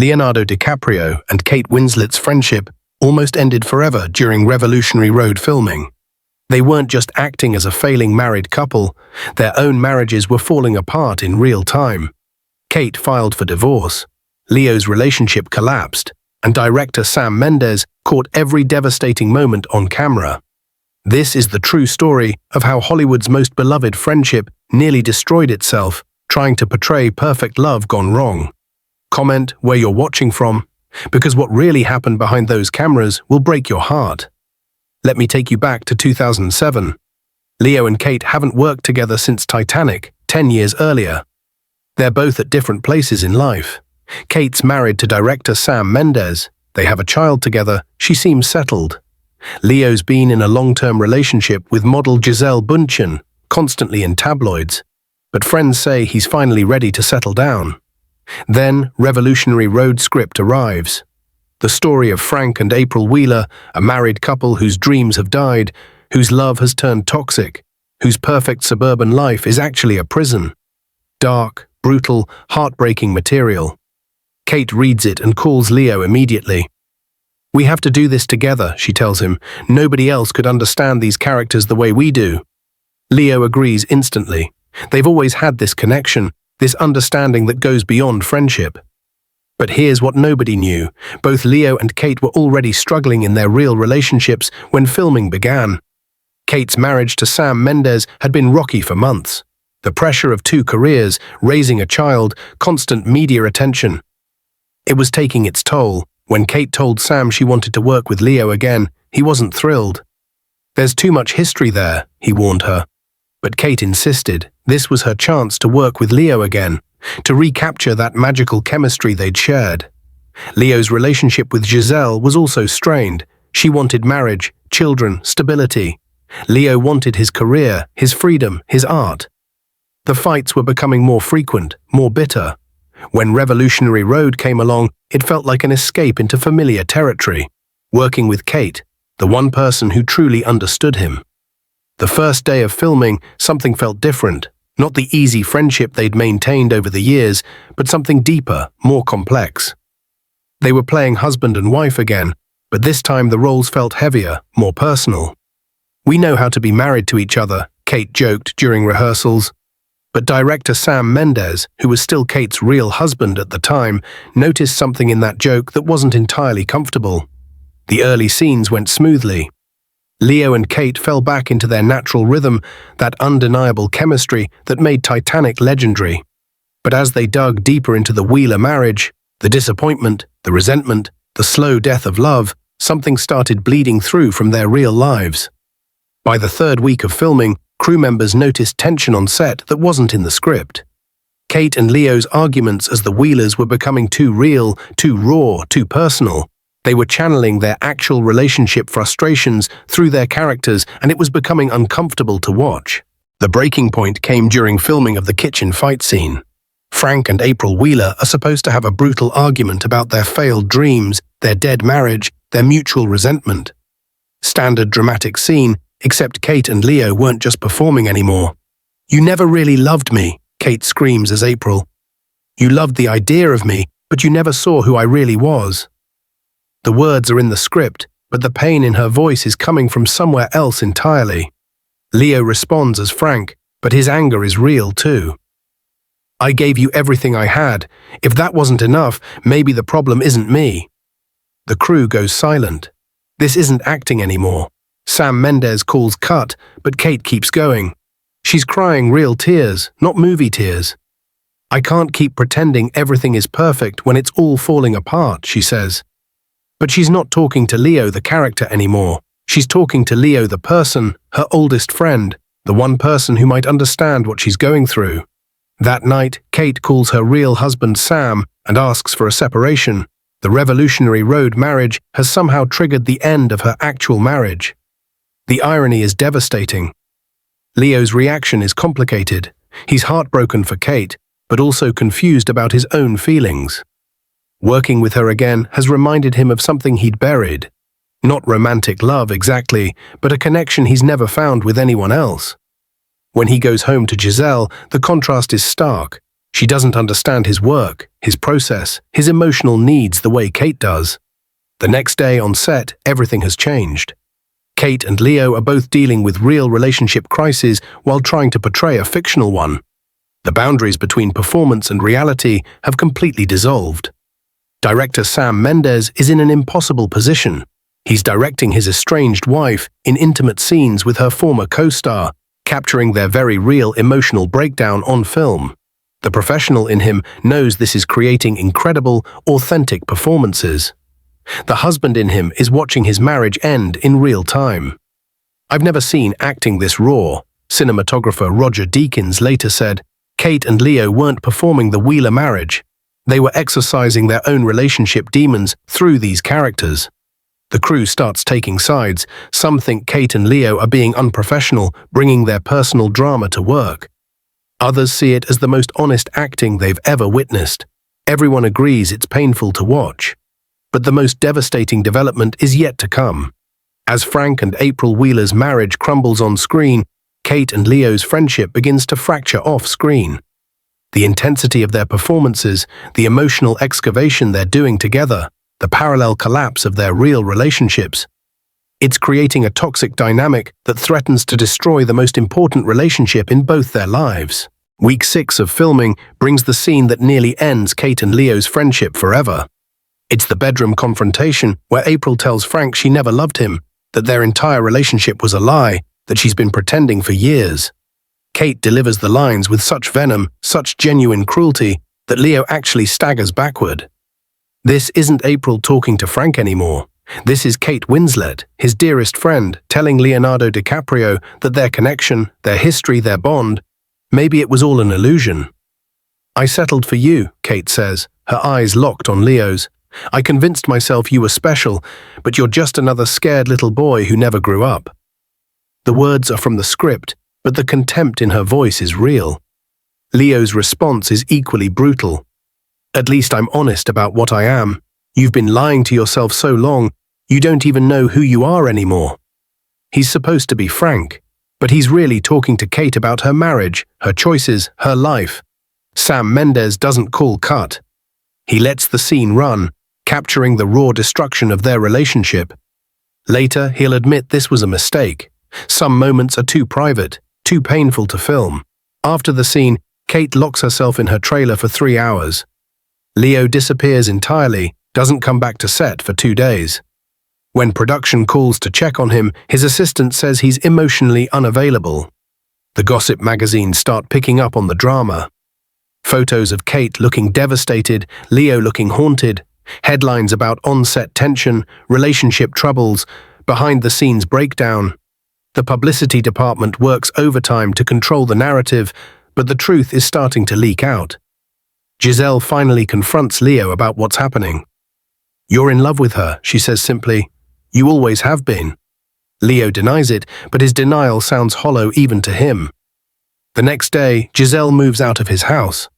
Leonardo DiCaprio and Kate Winslet's friendship almost ended forever during Revolutionary Road filming. They weren't just acting as a failing married couple, their own marriages were falling apart in real time. Kate filed for divorce, Leo's relationship collapsed, and director Sam Mendes caught every devastating moment on camera. This is the true story of how Hollywood's most beloved friendship nearly destroyed itself, trying to portray perfect love gone wrong. Comment where you're watching from, because what really happened behind those cameras will break your heart. Let me take you back to 2007. Leo and Kate haven't worked together since Titanic, 10 years earlier. They're both at different places in life. Kate's married to director Sam Mendes. They have a child together. She seems settled. Leo's been in a long-term relationship with model Gisele Bündchen, constantly in tabloids. But friends say he's finally ready to settle down. Then, Revolutionary Road script arrives. The story of Frank and April Wheeler, a married couple whose dreams have died, whose love has turned toxic, whose perfect suburban life is actually a prison. Dark, brutal, heartbreaking material. Kate reads it and calls Leo immediately. "We have to do this together," she tells him. "Nobody else could understand these characters the way we do." Leo agrees instantly. They've always had this connection, this understanding that goes beyond friendship. But here's what nobody knew. Both Leo and Kate were already struggling in their real relationships when filming began. Kate's marriage to Sam Mendes had been rocky for months. The pressure of 2 careers, raising a child, constant media attention. It was taking its toll. When Kate told Sam she wanted to work with Leo again, he wasn't thrilled. "There's too much history there," he warned her. But Kate insisted. This was her chance to work with Leo again, to recapture that magical chemistry they'd shared. Leo's relationship with Gisele was also strained. She wanted marriage, children, stability. Leo wanted his career, his freedom, his art. The fights were becoming more frequent, more bitter. When Revolutionary Road came along, it felt like an escape into familiar territory, working with Kate, the one person who truly understood him. The first day of filming, something felt different. Not the easy friendship they'd maintained over the years, but something deeper, more complex. They were playing husband and wife again, but this time the roles felt heavier, more personal. "We know how to be married to each other," Kate joked during rehearsals. But director Sam Mendes, who was still Kate's real husband at the time, noticed something in that joke that wasn't entirely comfortable. The early scenes went smoothly. Leo and Kate fell back into their natural rhythm, that undeniable chemistry that made Titanic legendary. But as they dug deeper into the Wheeler marriage, the disappointment, the resentment, the slow death of love, something started bleeding through from their real lives. By the 3rd week of filming, crew members noticed tension on set that wasn't in the script. Kate and Leo's arguments as the Wheelers were becoming too real, too raw, too personal. They were channeling their actual relationship frustrations through their characters, and it was becoming uncomfortable to watch. The breaking point came during filming of the kitchen fight scene. Frank and April Wheeler are supposed to have a brutal argument about their failed dreams, their dead marriage, their mutual resentment. Standard dramatic scene, except Kate and Leo weren't just performing anymore. "You never really loved me," Kate screams as April. "You loved the idea of me, but you never saw who I really was." The words are in the script, but the pain in her voice is coming from somewhere else entirely. Leo responds as Frank, but his anger is real too. "I gave you everything I had. If that wasn't enough, maybe the problem isn't me." The crew goes silent. This isn't acting anymore. Sam Mendes calls cut, but Kate keeps going. She's crying real tears, not movie tears. "I can't keep pretending everything is perfect when it's all falling apart," she says. But she's not talking to Leo the character anymore. She's talking to Leo the person, her oldest friend, the one person who might understand what she's going through. That night, Kate calls her real husband Sam and asks for a separation. The Revolutionary Road marriage has somehow triggered the end of her actual marriage. The irony is devastating. Leo's reaction is complicated. He's heartbroken for Kate, but also confused about his own feelings. Working with her again has reminded him of something he'd buried. Not romantic love exactly, but a connection he's never found with anyone else. When he goes home to Gisele, the contrast is stark. She doesn't understand his work, his process, his emotional needs the way Kate does. The next day on set, everything has changed. Kate and Leo are both dealing with real relationship crises while trying to portray a fictional one. The boundaries between performance and reality have completely dissolved. Director Sam Mendes is in an impossible position. He's directing his estranged wife in intimate scenes with her former co-star, capturing their very real emotional breakdown on film. The professional in him knows this is creating incredible, authentic performances. The husband in him is watching his marriage end in real time. "I've never seen acting this raw," cinematographer Roger Deakins later said. Kate and Leo weren't performing the Wheeler marriage. They were exercising their own relationship demons through these characters. The crew starts taking sides. Some think Kate and Leo are being unprofessional, bringing their personal drama to work. Others see it as the most honest acting they've ever witnessed. Everyone agrees it's painful to watch. But the most devastating development is yet to come. As Frank and April Wheeler's marriage crumbles on screen, Kate and Leo's friendship begins to fracture off-screen. The intensity of their performances, the emotional excavation they're doing together, the parallel collapse of their real relationships. It's creating a toxic dynamic that threatens to destroy the most important relationship in both their lives. Week 6 of filming brings the scene that nearly ends Kate and Leo's friendship forever. It's the bedroom confrontation where April tells Frank she never loved him, that their entire relationship was a lie, that she's been pretending for years. Kate delivers the lines with such venom, such genuine cruelty, that Leo actually staggers backward. This isn't April talking to Frank anymore. This is Kate Winslet, his dearest friend, telling Leonardo DiCaprio that their connection, their history, their bond, maybe it was all an illusion. "I settled for you," Kate says, her eyes locked on Leo's. "I convinced myself you were special, but you're just another scared little boy who never grew up." The words are from the script, but the contempt in her voice is real. Leo's response is equally brutal. "At least I'm honest about what I am. You've been lying to yourself so long, you don't even know who you are anymore." He's supposed to be frank, but he's really talking to Kate about her marriage, her choices, her life. Sam Mendes doesn't call cut. He lets the scene run, capturing the raw destruction of their relationship. Later, he'll admit this was a mistake. Some moments are too private, too painful to film. After the scene, Kate locks herself in her trailer for 3 hours. Leo disappears entirely, doesn't come back to set for 2 days. When production calls to check on him, his assistant says he's emotionally unavailable. The gossip magazines start picking up on the drama. Photos of Kate looking devastated, Leo looking haunted, headlines about on-set tension, relationship troubles, behind-the-scenes breakdown. The publicity department works overtime to control the narrative, but the truth is starting to leak out. Giselle finally confronts Leo about what's happening. "You're in love with her," she says simply. "You always have been." Leo denies it, but his denial sounds hollow even to him. The next day, Giselle moves out of his house.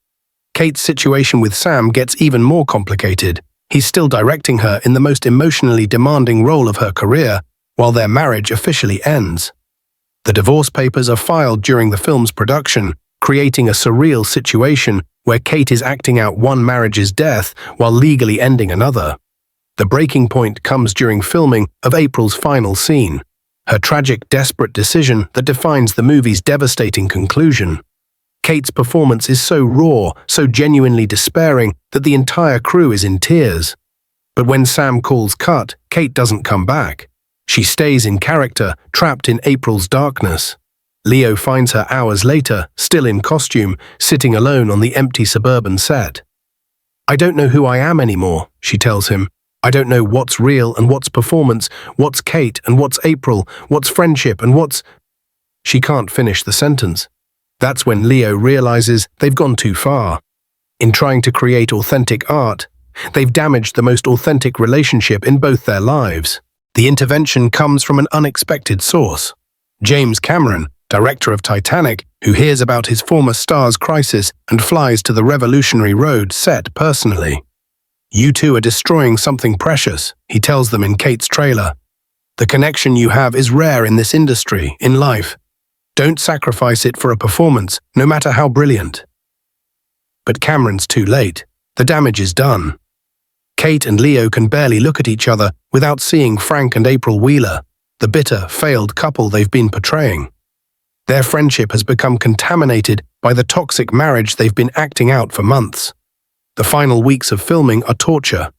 Kate's situation with Sam gets even more complicated. He's still directing her in the most emotionally demanding role of her career, while their marriage officially ends. The divorce papers are filed during the film's production, creating a surreal situation where Kate is acting out one marriage's death while legally ending another. The breaking point comes during filming of April's final scene, her tragic, desperate decision that defines the movie's devastating conclusion. Kate's performance is so raw, so genuinely despairing that the entire crew is in tears. But when Sam calls cut, Kate doesn't come back. She stays in character, trapped in April's darkness. Leo finds her hours later, still in costume, sitting alone on the empty suburban set. "I don't know who I am anymore," she tells him. "I don't know what's real and what's performance, what's Kate and what's April, what's friendship and what's—" She can't finish the sentence. That's when Leo realizes they've gone too far. In trying to create authentic art, they've damaged the most authentic relationship in both their lives. The intervention comes from an unexpected source. James Cameron, director of Titanic, who hears about his former star's crisis and flies to the Revolutionary Road set personally. "You two are destroying something precious," he tells them in Kate's trailer. "The connection you have is rare in this industry, in life. Don't sacrifice it for a performance, no matter how brilliant." But Cameron's too late. The damage is done. Kate and Leo can barely look at each other without seeing Frank and April Wheeler, the bitter, failed couple they've been portraying. Their friendship has become contaminated by the toxic marriage they've been acting out for months. The final weeks of filming are torture.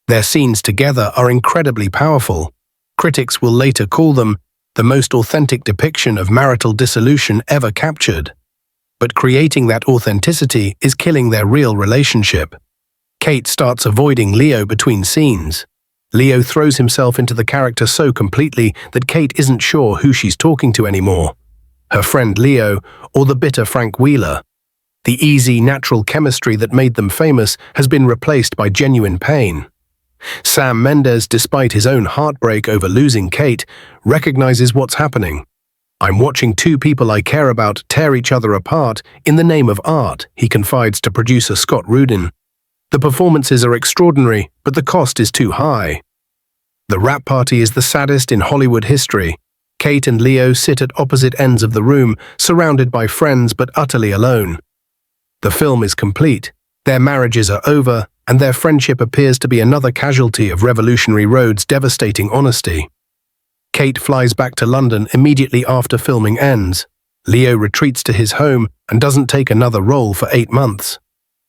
Their scenes together are incredibly powerful. Critics will later call them the most authentic depiction of marital dissolution ever captured. But creating that authenticity is killing their real relationship. Kate starts avoiding Leo between scenes. Leo throws himself into the character so completely that Kate isn't sure who she's talking to anymore. Her friend Leo, or the bitter Frank Wheeler. The easy, natural chemistry that made them famous has been replaced by genuine pain. Sam Mendes, despite his own heartbreak over losing Kate, recognizes what's happening. "I'm watching two people I care about tear each other apart in the name of art," he confides to producer Scott Rudin. "The performances are extraordinary, but the cost is too high." The wrap party is the saddest in Hollywood history. Kate and Leo sit at opposite ends of the room, surrounded by friends but utterly alone. The film is complete. Their marriages are over, and their friendship appears to be another casualty of Revolutionary Road's devastating honesty. Kate flies back to London immediately after filming ends. Leo retreats to his home and doesn't take another role for 8 months.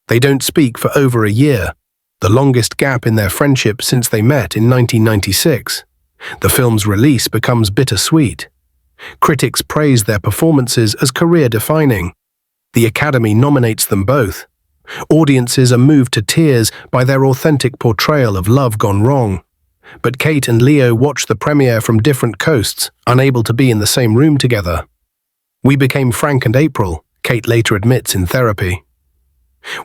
They don't speak for over a year, the longest gap in their friendship since they met in 1996. The film's release becomes bittersweet. Critics praise their performances as career-defining. The Academy nominates them both. Audiences are moved to tears by their authentic portrayal of love gone wrong. But Kate and Leo watch the premiere from different coasts, unable to be in the same room together. "We became Frank and April," Kate later admits in therapy.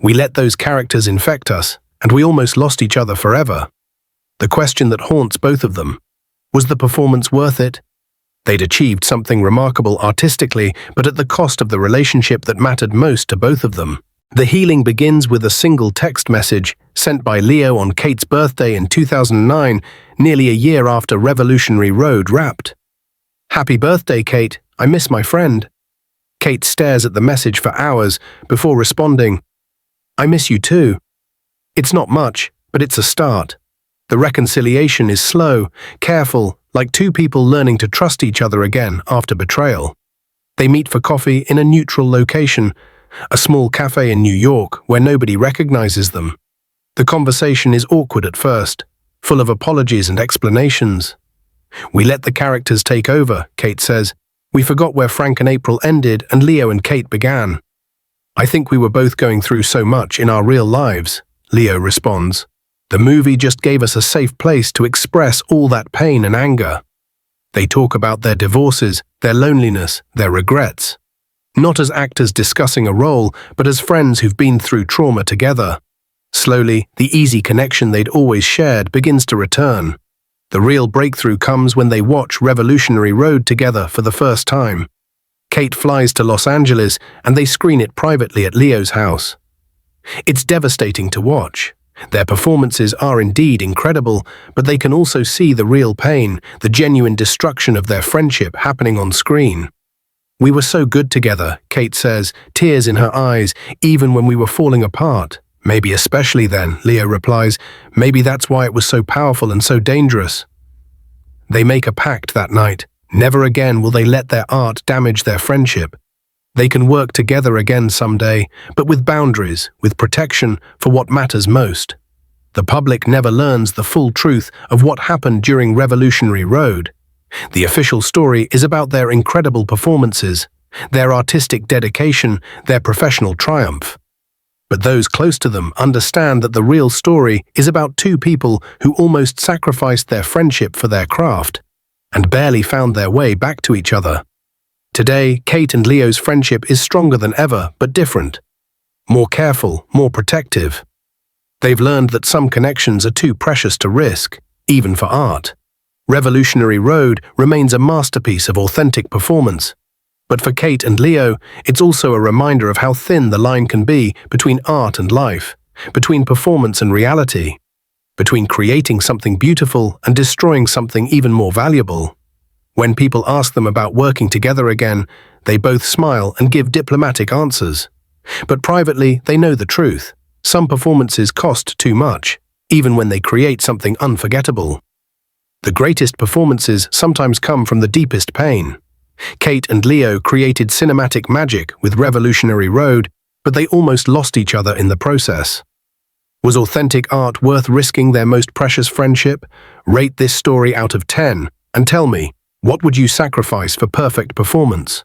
"We let those characters infect us, and we almost lost each other forever." The question that haunts both of them: was the performance worth it? They'd achieved something remarkable artistically, but at the cost of the relationship that mattered most to both of them. The healing begins with a single text message sent by Leo on Kate's birthday in 2009, nearly a year after Revolutionary Road wrapped. "Happy birthday, Kate. I miss my friend." Kate stares at the message for hours before responding, "I miss you too." It's not much, but it's a start. The reconciliation is slow, careful, like two people learning to trust each other again after betrayal. They meet for coffee in a neutral location, a small cafe in New York where nobody recognizes them. The conversation is awkward at first, full of apologies and explanations. "We let the characters take over," Kate says. "We forgot where Frank and April ended and Leo and Kate began." "I think we were both going through so much in our real lives," Leo responds. "The movie just gave us a safe place to express all that pain and anger." They talk about their divorces, their loneliness, their regrets. Not as actors discussing a role, but as friends who've been through trauma together. Slowly, the easy connection they'd always shared begins to return. The real breakthrough comes when they watch Revolutionary Road together for the first time. Kate flies to Los Angeles and they screen it privately at Leo's house. It's devastating to watch. Their performances are indeed incredible, but they can also see the real pain, the genuine destruction of their friendship happening on screen. "We were so good together," Kate says, tears in her eyes, "even when we were falling apart." "Maybe especially then," Leo replies. "Maybe that's why it was so powerful and so dangerous." They make a pact that night. Never again will they let their art damage their friendship. They can work together again someday, but with boundaries, with protection for what matters most. The public never learns the full truth of what happened during Revolutionary Road. The official story is about their incredible performances, their artistic dedication, their professional triumph. But those close to them understand that the real story is about two people who almost sacrificed their friendship for their craft, and barely found their way back to each other. Today, Kate and Leo's friendship is stronger than ever, but different. More careful, more protective. They've learned that some connections are too precious to risk, even for art. Revolutionary Road remains a masterpiece of authentic performance. But for Kate and Leo, it's also a reminder of how thin the line can be between art and life, between performance and reality, between creating something beautiful and destroying something even more valuable. When people ask them about working together again, they both smile and give diplomatic answers. But privately, they know the truth. Some performances cost too much, even when they create something unforgettable. The greatest performances sometimes come from the deepest pain. Kate and Leo created cinematic magic with Revolutionary Road, but they almost lost each other in the process. Was authentic art worth risking their most precious friendship? Rate this story out of 10 and tell me, what would you sacrifice for perfect performance?